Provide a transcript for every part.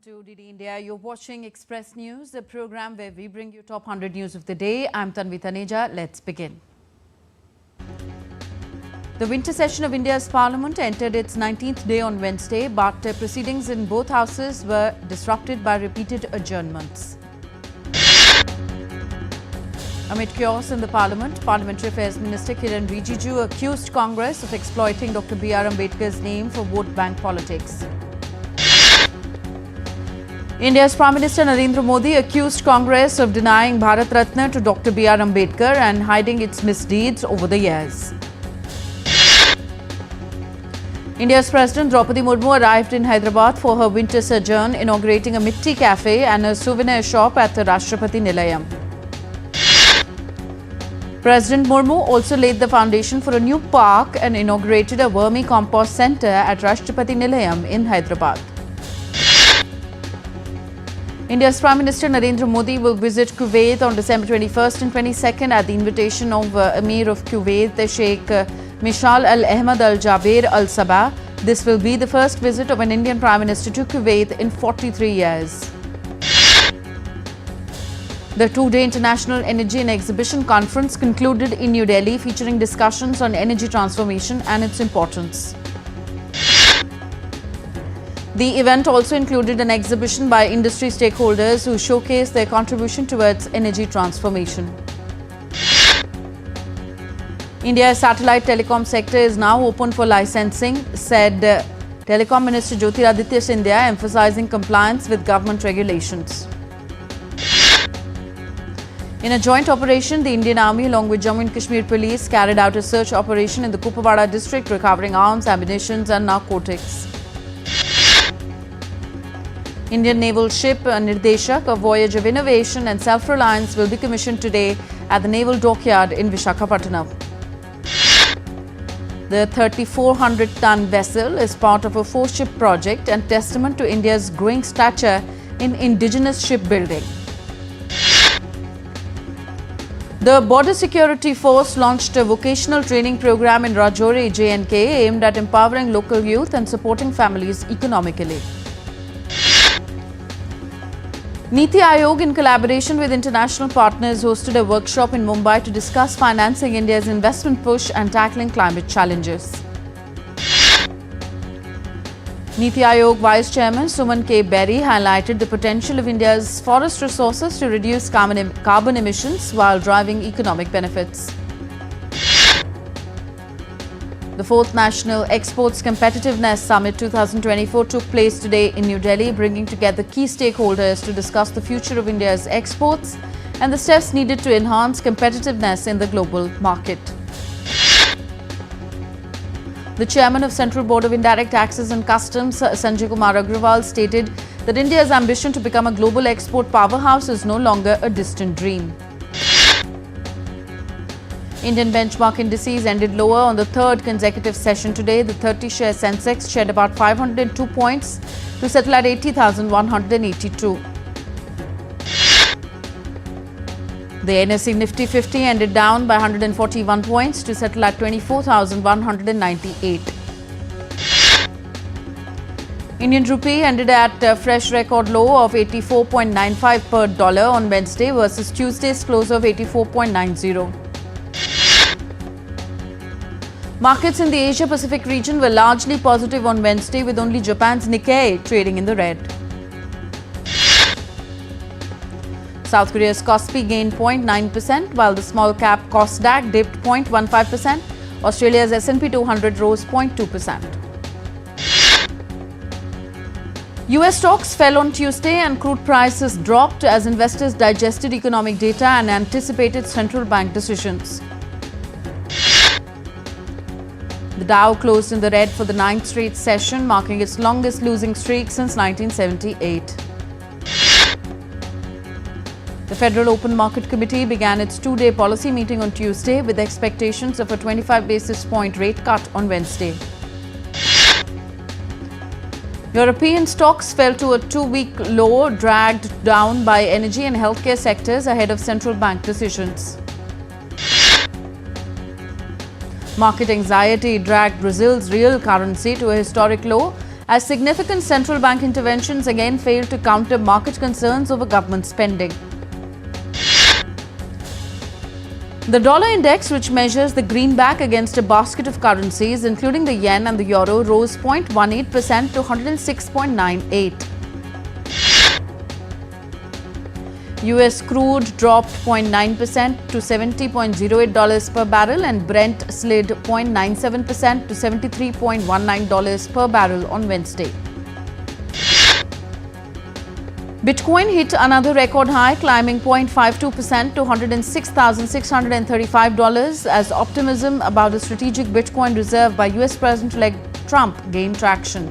to DD India. You're watching Express News, the program where we bring you top 100 news of the day. I'm Tanvi Taneja. Let's begin. The winter session of India's parliament entered its 19th day on Wednesday, but proceedings in both houses were disrupted by repeated adjournments. Amid chaos in the parliament, Parliamentary Affairs Minister Kiran Rijiju accused Congress of exploiting Dr. B.R. Ambedkar's name for vote bank politics. India's Prime Minister Narendra Modi accused Congress of denying Bharat Ratna to Dr. B.R. Ambedkar and hiding its misdeeds over the years. India's President Draupadi Murmu arrived in Hyderabad for her winter sojourn, inaugurating a Mitti Cafe and a souvenir shop at the Rashtrapati Nilayam. President Murmu also laid the foundation for a new park and inaugurated a vermicompost centre at Rashtrapati Nilayam in Hyderabad. India's Prime Minister Narendra Modi will visit Kuwait on December 21st and 22nd at the invitation of Emir of Kuwait, Sheikh Mishal Al Ahmad Al Jaber Al Sabah. This will be the first visit of an Indian Prime Minister to Kuwait in 43 years. The two-day International Energy and Exhibition Conference concluded in New Delhi, featuring discussions on energy transformation and its importance. The event also included an exhibition by industry stakeholders who showcased their contribution towards energy transformation. India's satellite telecom sector is now open for licensing, said Telecom Minister Jyotiraditya Scindia, emphasizing compliance with government regulations. In a joint operation, the Indian Army along with Jammu and Kashmir Police carried out a search operation in the Kupawada district, recovering arms, ammunition and narcotics. Indian naval ship Nirdeshak, a voyage of innovation and self-reliance, will be commissioned today at the Naval Dockyard in Visakhapatnam. The 3,400-ton vessel is part of a four-ship project and testament to India's growing stature in indigenous shipbuilding. The Border Security Force launched a vocational training program in Rajouri, J&K, aimed at empowering local youth and supporting families economically. Niti Aayog, in collaboration with international partners, hosted a workshop in Mumbai to discuss financing India's investment push and tackling climate challenges. Niti Aayog Vice Chairman Suman K. Berry highlighted the potential of India's forest resources to reduce carbon emissions while driving economic benefits. The 4th National Exports Competitiveness Summit 2024 took place today in New Delhi, bringing together key stakeholders to discuss the future of India's exports and the steps needed to enhance competitiveness in the global market. The chairman of Central Board of Indirect Taxes and Customs, Sanjay Kumar Agrawal, stated that India's ambition to become a global export powerhouse is no longer a distant dream. Indian benchmark indices ended lower on the third consecutive session today. The 30-share Sensex shed about 502 points to settle at 80,182. The NSE Nifty 50 ended down by 141 points to settle at 24,198. Indian rupee ended at a fresh record low of 84.95 per dollar on Wednesday versus Tuesday's close of 84.90. Markets in the Asia-Pacific region were largely positive on Wednesday, with only Japan's Nikkei trading in the red. South Korea's Kospi gained 0.9%, while the small-cap Kosdaq dipped 0.15%. Australia's S&P 200 rose 0.2%. US stocks fell on Tuesday and crude prices dropped as investors digested economic data and anticipated central bank decisions. The Dow closed in the red for the 9th straight session, marking its longest losing streak since 1978. The Federal Open Market Committee began its two-day policy meeting on Tuesday with expectations of a 25 basis point rate cut on Wednesday. European stocks fell to a two-week low, dragged down by energy and healthcare sectors ahead of central bank decisions. Market anxiety dragged Brazil's real currency to a historic low as significant central bank interventions again failed to counter market concerns over government spending. The dollar index, which measures the greenback against a basket of currencies, including the yen and the euro, rose 0.18% to 106.98. US crude dropped 0.9% to $70.08 per barrel, and Brent slid 0.97% to $73.19 per barrel on Wednesday. Bitcoin hit another record high, climbing 0.52% to $106,635 as optimism about a strategic Bitcoin reserve by US President-elect Trump gained traction.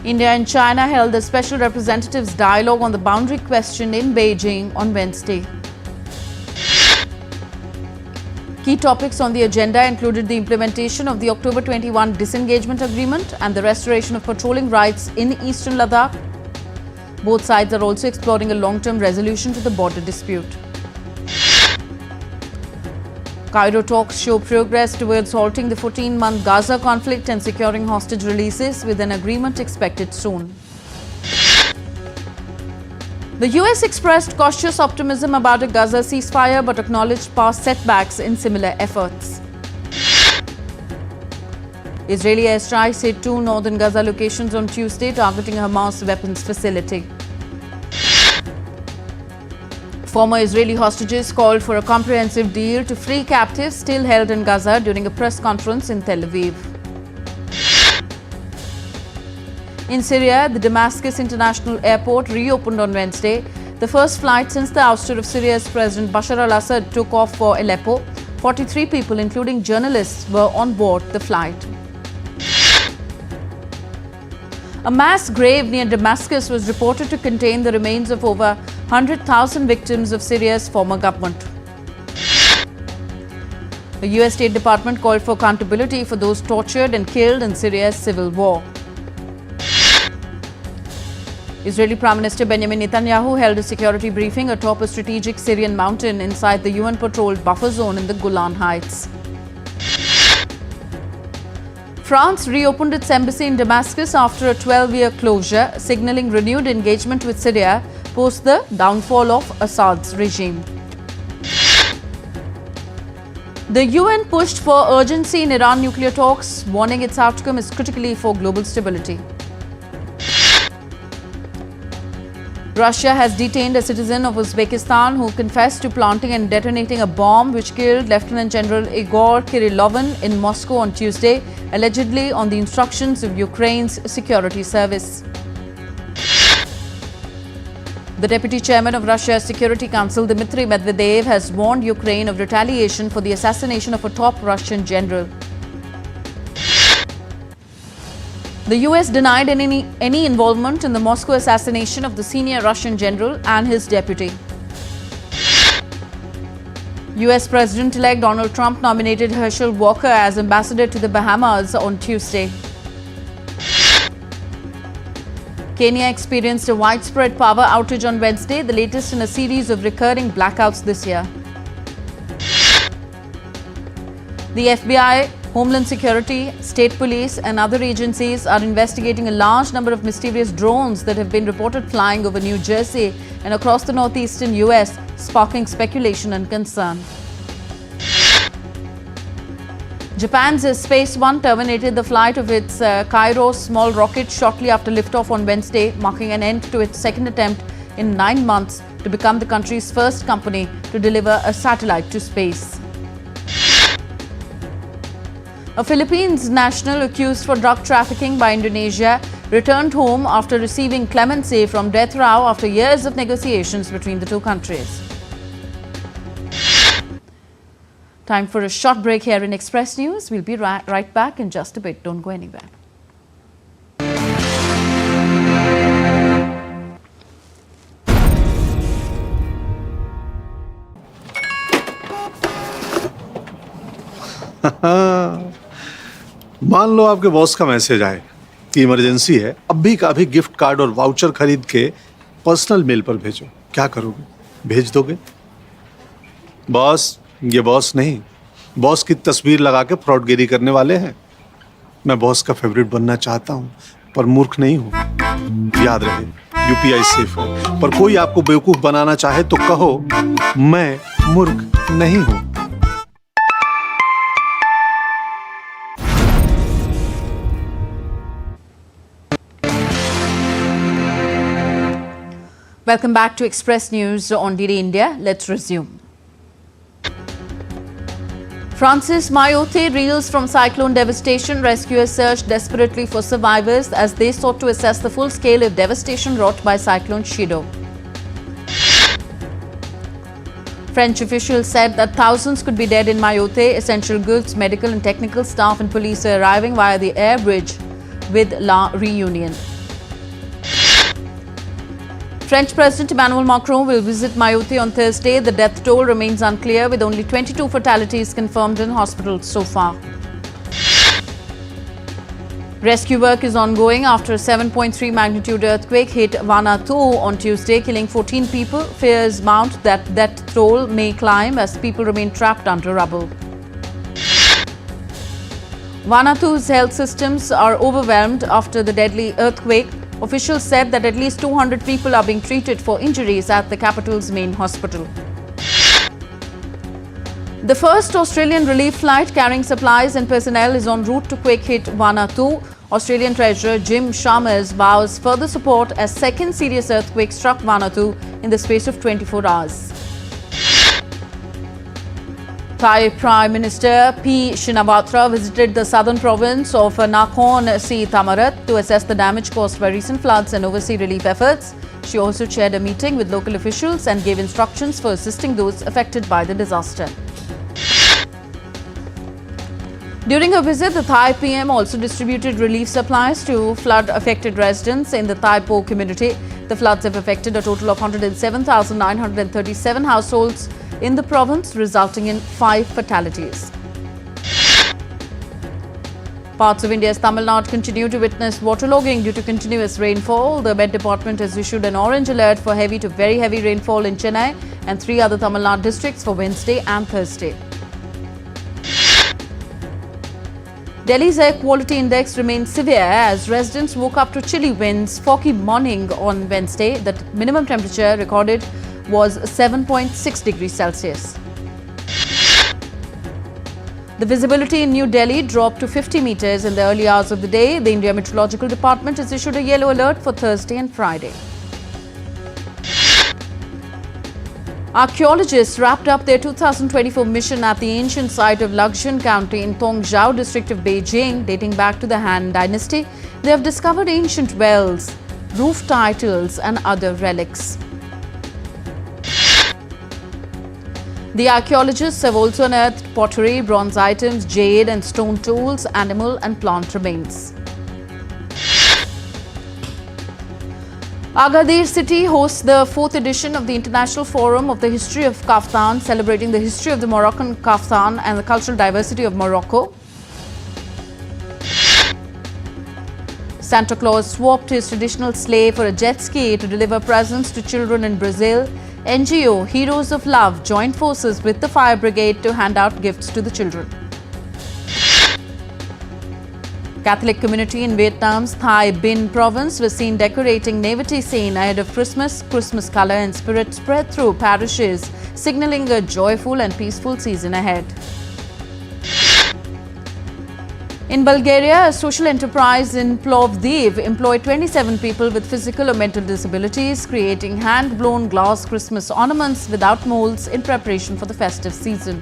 India and China held a special representatives dialogue on the boundary question in Beijing on Wednesday. Key topics on the agenda included the implementation of the October 21 disengagement agreement and the restoration of patrolling rights in eastern Ladakh. Both sides are also exploring a long-term resolution to the border dispute. Cairo talks show progress towards halting the 14-month Gaza conflict and securing hostage releases, with an agreement expected soon. The US expressed cautious optimism about a Gaza ceasefire but acknowledged past setbacks in similar efforts. Israeli airstrikes hit 2 northern Gaza locations on Tuesday, targeting a Hamas weapons facility. Former Israeli hostages called for a comprehensive deal to free captives still held in Gaza during a press conference in Tel Aviv. In Syria, the Damascus International Airport reopened on Wednesday. The first flight since the ouster of Syria's President Bashar al-Assad took off for Aleppo. 43 people, including journalists, were on board the flight. A mass grave near Damascus was reported to contain the remains of over 100,000 victims of Syria's former government. The US State Department called for accountability for those tortured and killed in Syria's civil war. Israeli Prime Minister Benjamin Netanyahu held a security briefing atop a strategic Syrian mountain inside the UN-patrolled buffer zone in the Golan Heights. France reopened its embassy in Damascus after a 12-year closure, signaling renewed engagement with Syria post the downfall of Assad's regime. The UN pushed for urgency in Iran nuclear talks, warning its outcome is critically for global stability. Russia has detained a citizen of Uzbekistan who confessed to planting and detonating a bomb which killed Lieutenant General Igor Kirilovin in Moscow on Tuesday, allegedly on the instructions of Ukraine's security service. The deputy chairman of Russia's Security Council, Dmitry Medvedev, has warned Ukraine of retaliation for the assassination of a top Russian general. The US denied any involvement in the Moscow assassination of the senior Russian general and his deputy. US President-elect Donald Trump nominated Herschel Walker as ambassador to the Bahamas on Tuesday. Kenya experienced a widespread power outage on Wednesday, the latest in a series of recurring blackouts this year. The FBI, Homeland Security, State Police and other agencies are investigating a large number of mysterious drones that have been reported flying over New Jersey and across the northeastern US, sparking speculation and concern. Japan's Space One terminated the flight of its Kairos small rocket shortly after liftoff on Wednesday, marking an end to its second attempt in 9 months to become the country's first company to deliver a satellite to space. A Philippines national accused for drug trafficking by Indonesia returned home after receiving clemency from death row after years of negotiations between the two countries. Time for a short break here in Express News. We'll be right back in just a bit. Don't go anywhere. मान लो आपके boss का message आए कि emergency है, अभी का अभी gift card और वाउचर खरीद के पर्सनल मेल पर भेजो। क्या करोगे? भेज दोगे? बॉस, ये बॉस नहीं, बॉस की तस्वीर लगा के फ्रॉडगिरी करने वाले हैं। मैं बॉस का फेवरेट बनना चाहता हूँ, पर मूर्ख नहीं हूँ। याद रहे, यूपीआई सेफ है, पर कोई आपको बेवकूफ बनाना चाहे तो कहो मैं मूर्ख नहीं हूँ। Welcome back to Express News on DD India. Let's resume. Francis Mayotte reels from cyclone devastation. Rescuers searched desperately for survivors as they sought to assess the full scale of devastation wrought by Cyclone Chido. French officials said that thousands could be dead in Mayotte. Essential goods, medical and technical staff and police are arriving via the air bridge with La Réunion. French President Emmanuel Macron will visit Mayotte on Thursday. The death toll remains unclear, with only 22 fatalities confirmed in hospitals so far. Rescue work is ongoing after a 7.3 magnitude earthquake hit Vanuatu on Tuesday, killing 14 people. Fears mount that death toll may climb as people remain trapped under rubble. Vanuatu's health systems are overwhelmed after the deadly earthquake. Officials said that at least 200 people are being treated for injuries at the capital's main hospital. The first Australian relief flight carrying supplies and personnel is en route to quake-hit Vanuatu. Australian Treasurer Jim Chalmers vows further support as second serious earthquake struck Vanuatu in the space of 24 hours. Thai Prime Minister P. Shinawatra visited the southern province of Nakhon Si Thammarat to assess the damage caused by recent floods and oversee relief efforts. She also chaired a meeting with local officials and gave instructions for assisting those affected by the disaster. During her visit, the Thai PM also distributed relief supplies to flood-affected residents in the Thai Po community. The floods have affected a total of 107,937 households in the province, resulting in 5 fatalities. Parts of India's Tamil Nadu continue to witness waterlogging due to continuous rainfall. The Met Department has issued an orange alert for heavy to very heavy rainfall in Chennai and 3 other Tamil Nadu districts for Wednesday and Thursday. Delhi's air quality index remained severe as residents woke up to chilly winds, foggy morning on Wednesday. The minimum temperature recorded was 7.6 degrees Celsius. The visibility in New Delhi dropped to 50 meters in the early hours of the day. The India Meteorological Department has issued a yellow alert for Thursday and Friday. Archaeologists wrapped up their 2024 mission at the ancient site of Lakshan County in Tongzhou district of Beijing, dating back to the Han Dynasty. They have discovered ancient wells, roof titles and other relics. The archaeologists have also unearthed pottery, bronze items, jade and stone tools, animal and plant remains. Agadir city hosts the 4th edition of the International Forum of the History of Kaftan, celebrating the history of the Moroccan kaftan and the cultural diversity of Morocco. Santa Claus swapped his traditional sleigh for a jet ski to deliver presents to children in Brazil. NGO Heroes of Love joined forces with the fire brigade to hand out gifts to the children. Catholic community in Vietnam's Thai Binh province was seen decorating nativity scene ahead of Christmas. Christmas color and spirit spread through parishes, signaling a joyful and peaceful season ahead. In Bulgaria, a social enterprise in Plovdiv employed 27 people with physical or mental disabilities, creating hand-blown glass Christmas ornaments without molds in preparation for the festive season.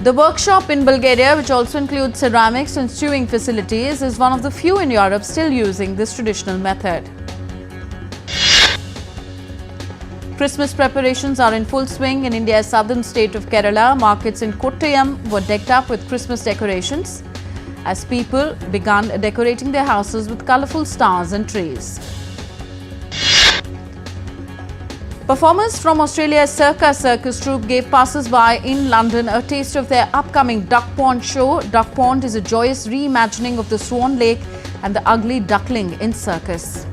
The workshop in Bulgaria, which also includes ceramics and stewing facilities, is one of the few in Europe still using this traditional method. Christmas preparations are in full swing in India's southern state of Kerala. Markets in Kottayam were decked up with Christmas decorations as people began decorating their houses with colourful stars and trees. Performers from Australia's Circa Circus troupe gave passers-by in London a taste of their upcoming Duck Pond show. Duck Pond is a joyous reimagining of the Swan Lake and the ugly duckling in circus.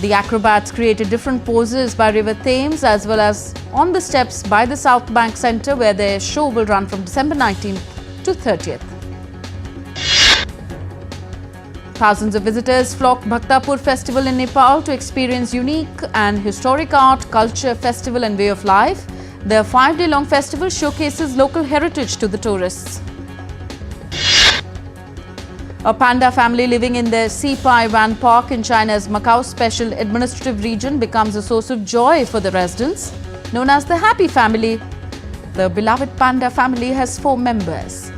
The acrobats created different poses by River Thames as well as on the steps by the South Bank Centre, where their show will run from December 19th to 30th. Thousands of visitors flock Bhaktapur Festival in Nepal to experience unique and historic art, culture, festival and way of life. The 5-day-long festival showcases local heritage to the tourists. A panda family living in the Sipai Wan Park in China's Macau Special Administrative Region becomes a source of joy for the residents. Known as the Happy Family, the beloved panda family has 4 members.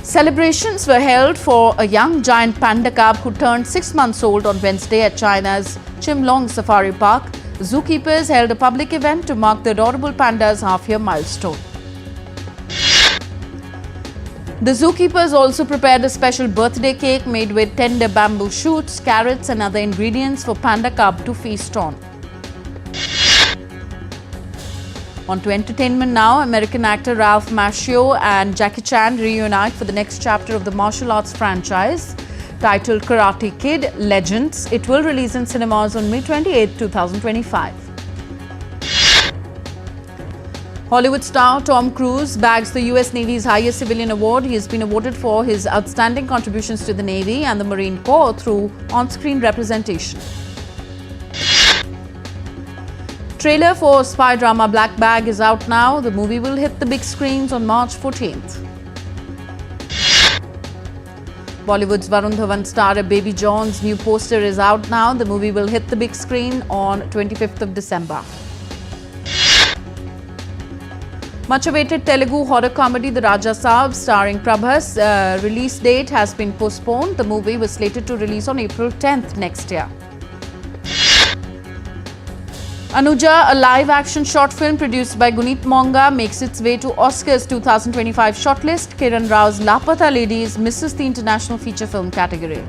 Celebrations were held for a young giant panda cub who turned 6 months old on Wednesday at China's Chimlong Safari Park. Zookeepers held a public event to mark the adorable panda's half-year milestone. The zookeepers also prepared a special birthday cake made with tender bamboo shoots, carrots and other ingredients for panda cub to feast on. On to entertainment now. American actor Ralph Macchio and Jackie Chan reunite for the next chapter of the martial arts franchise. Titled Karate Kid Legends, it will release in cinemas on May 28, 2025. Hollywood star Tom Cruise bags the US Navy's highest civilian award. He has been awarded for his outstanding contributions to the Navy and the Marine Corps through on-screen representation. Trailer for spy drama Black Bag is out now. The movie will hit the big screens on March 14th. Bollywood's Varun Dhawan star Baby John's new poster is out now. The movie will hit the big screen on 25th of December. Much awaited Telugu horror comedy The Raja Saab starring Prabhas release date has been postponed. The movie was slated to release on April 10th next year. Anuja, a live-action short film produced by Guneet Monga, makes its way to Oscars 2025 shortlist. Kiran Rao's Lapata Ladies misses the international feature film category.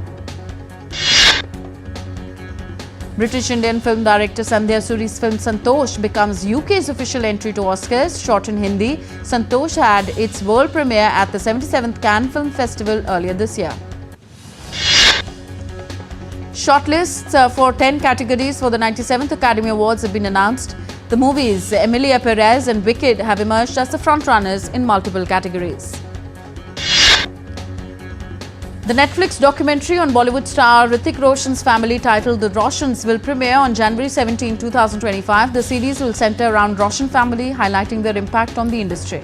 British Indian film director Sandhya Suri's film Santosh becomes UK's official entry to Oscars. Shot in Hindi, Santosh had its world premiere at the 77th Cannes Film Festival earlier this year. Shortlists for 10 categories for the 97th Academy Awards have been announced. The movies Emilia Perez and Wicked have emerged as the frontrunners in multiple categories. The Netflix documentary on Bollywood star Hrithik Roshan's family titled The Roshans will premiere on January 17, 2025. The series will centre around Roshan family, highlighting their impact on the industry.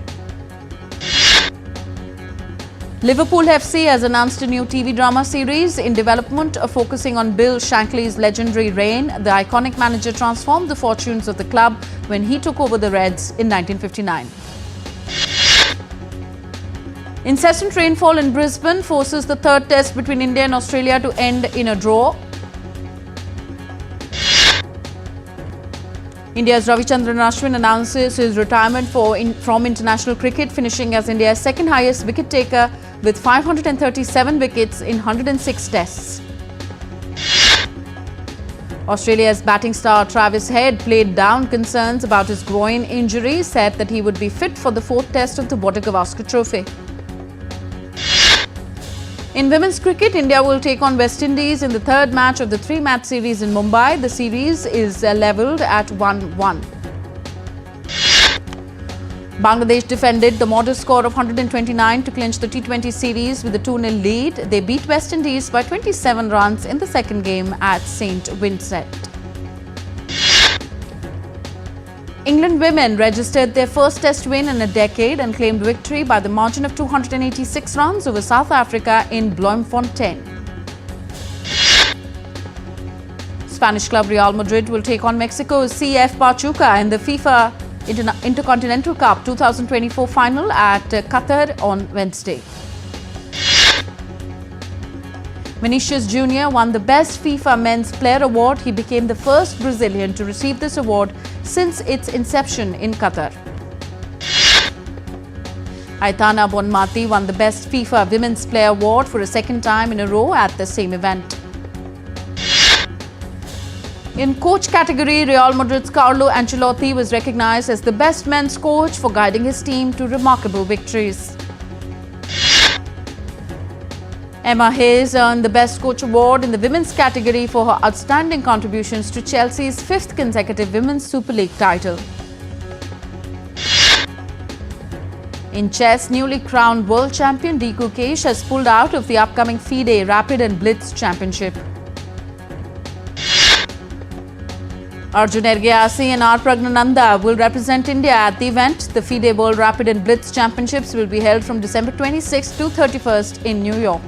Liverpool FC has announced a new TV drama series in development, focusing on Bill Shankly's legendary reign. The iconic manager transformed the fortunes of the club when he took over the Reds in 1959. Incessant rainfall in Brisbane forces the third test between India and Australia to end in a draw. India's Ravichandran Ashwin announces his retirement from international cricket, finishing as India's second highest wicket taker with 537 wickets in 106 tests. Australia's batting star Travis Head played down concerns about his groin injury, said that he would be fit for the 4th test of the Border Gavaskar Trophy. In women's cricket, India will take on West Indies in the third match of the 3-match series in Mumbai. The series is levelled at 1-1. Bangladesh defended the modest score of 129 to clinch the T20 series with a 2-0 lead. They beat West Indies by 27 runs in the second game at St. Vincent. England women registered their first test win in a decade and claimed victory by the margin of 286 runs over South Africa in Bloemfontein. Spanish club Real Madrid will take on Mexico's CF Pachuca in the FIFA Intercontinental Cup 2024 final at Qatar on Wednesday. Vinicius Jr. won the Best FIFA Men's Player Award. He became the first Brazilian to receive this award since its inception in Qatar. Aitana Bonmati won the Best FIFA Women's Player Award for a second time in a row at the same event. In coach category, Real Madrid's Carlo Ancelotti was recognized as the best men's coach for guiding his team to remarkable victories. Emma Hayes earned the Best Coach Award in the women's category for her outstanding contributions to Chelsea's fifth consecutive Women's Super League title. In chess, newly crowned world champion Diku Kesh has pulled out of the upcoming FIDE Rapid and Blitz Championship. Arjun Ergyasi and R. Pragnananda will represent India at the event. The FIDE World Rapid and Blitz Championships will be held from December 26th to 31st in New York.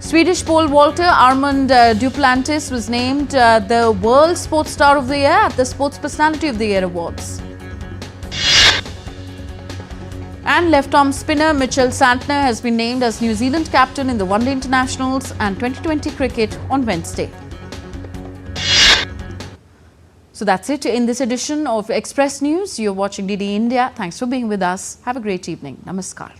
Swedish pole vaulter Armand Duplantis was named the World Sports Star of the Year at the Sports Personality of the Year Awards. And left-arm spinner Mitchell Santner has been named as New Zealand captain in the One Day Internationals and 2020 cricket on Wednesday. So that's it in this edition of Express News. You're watching DD India. Thanks for being with us. Have a great evening. Namaskar.